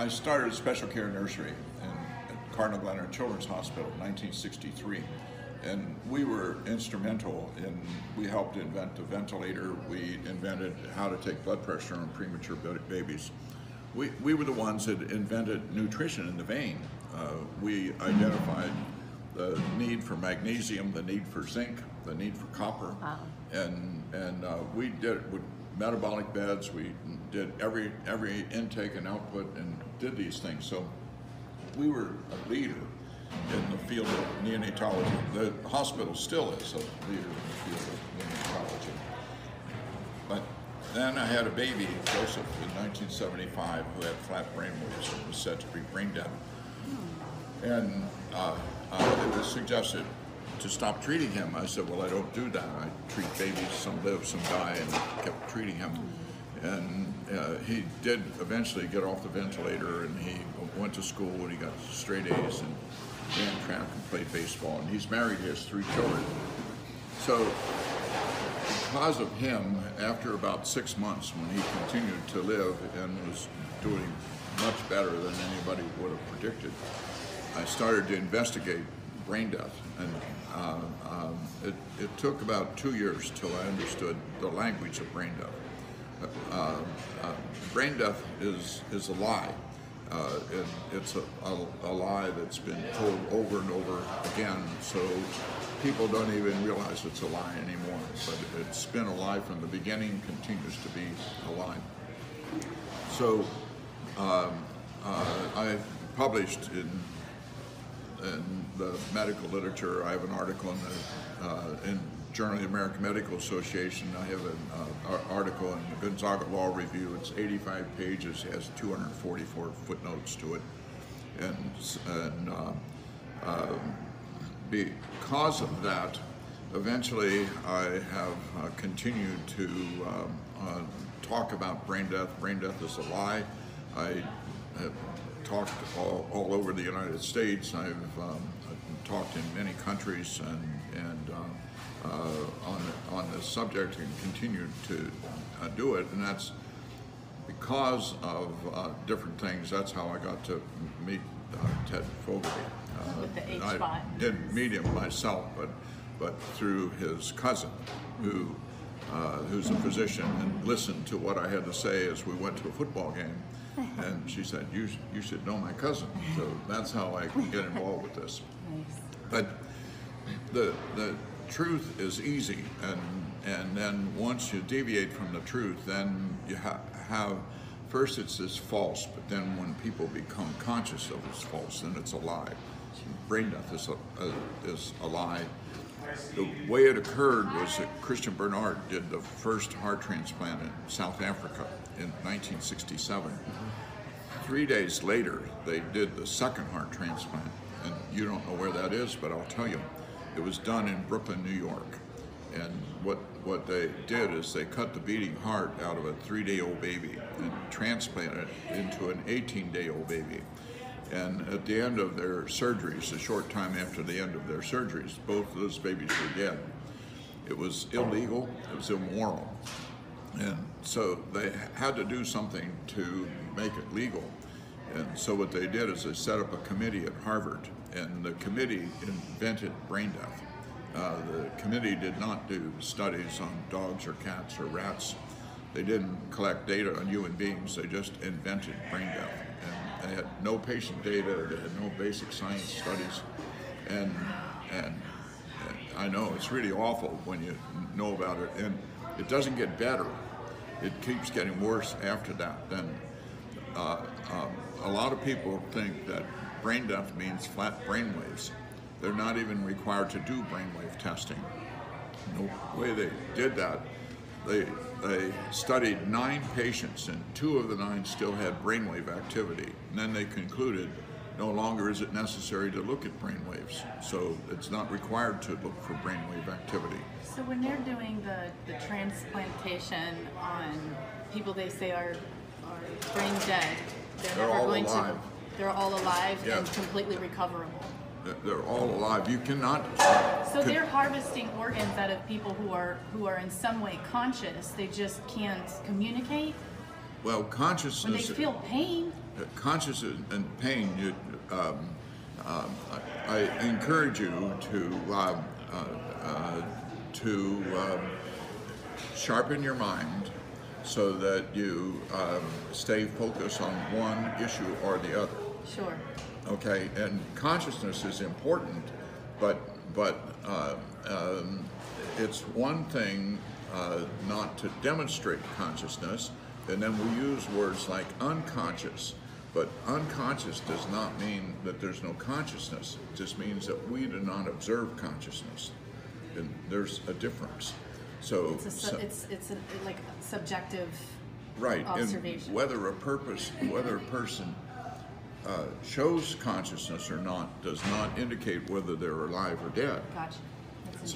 I started a special care nursery at Cardinal Glenner Children's Hospital in 1963. And we were instrumental in, we helped invent the ventilator. We invented how to take blood pressure on premature babies. We were the ones that invented nutrition in the vein. We identified the need for magnesium, the need for zinc, the need for copper. Wow. And we did it with metabolic beds. We did every intake and output and did these things. So we were a leader in the field of neonatology. The hospital still is a leader in the field of neonatology. But then I had a baby, Joseph, in 1975, who had flat brain waves and was said to be brain dead. And it was suggested to stop treating him. I said, well, I don't do that. I treat babies, some live, some die, and kept treating him. And he did eventually get off the ventilator, and he went to school, and he got straight A's, and ran track and played baseball. And he's married, he has 3 children. So because of him, after about 6 months, when he continued to live and was doing much better than anybody would have predicted, I started to investigate brain death. And it took about 2 years till I understood the language of brain death. Brain death is a lie. It's a lie that's been told over and over again, so people don't even realize it's a lie anymore. But it's been a lie from the beginning, continues to be a lie. So I published in the medical literature. I have an article in Journal of the American Medical Association. I have an article in the Gonzaga Law Review. It's 85 pages, has 244 footnotes to it. And because of that, eventually I have continued to talk about brain death. Brain death is a lie. I have talked all over the United States. I've talked in many countries and on this subject and continued to do it, and that's because of different things. That's how I got to meet Ted Fogarty. With the H-spot. I didn't meet him myself, but through his cousin, who's a physician, and listened to what I had to say as we went to a football game. And she said, you should know my cousin. So that's how I can get involved with this. Nice. But the truth is easy, and then once you deviate from the truth, then you have first it's this false, but then when people become conscious of it's false, then it's a lie. Brain death is a lie. The way it occurred was that Christian Bernard did the first heart transplant in South Africa in 1967. 3 days later, they did the second heart transplant, and you don't know where that is, but I'll tell you. It was done in Brooklyn, New York. And what they did is they cut the beating heart out of a 3-day-old baby and transplanted it into an 18-day-old baby. And at the end of their surgeries, a short time after the end of their surgeries, both of those babies were dead. It was illegal, it was immoral. And so they had to do something to make it legal. And so what they did is they set up a committee at Harvard, and the committee invented brain death. The committee did not do studies on dogs or cats or rats. They didn't collect data on human beings, they just invented brain death. And they had no patient data, they had no basic science studies. And I know it's really awful when you know about it, and it doesn't get better. It keeps getting worse after that. Then a lot of people think that brain death means flat brain waves. They're not even required to do brainwave testing. The way they did that, they studied 9 patients, and 2 of the 9 still had brainwave activity. And then they concluded no longer is it necessary to look at brainwaves, so it's not required to look for brainwave activity. So when they're doing the transplantation on people they say are brain dead, they're never going to. They're all alive Yeah. and completely recoverable. They're all alive. You cannot. So they're harvesting organs out of people who are in some way conscious. They just can't communicate. Well, consciousness. When they feel pain. Consciousness and pain. I encourage you to sharpen your mind so that you stay focused on one issue or the other. Sure. Okay, and consciousness is important, but it's one thing not to demonstrate consciousness, and then we use words like unconscious. But unconscious does not mean that there's no consciousness. It just means that we do not observe consciousness, and there's a difference. So it's like a subjective right, observation. And whether a person shows consciousness or not does not indicate whether they're alive or dead. Gotcha.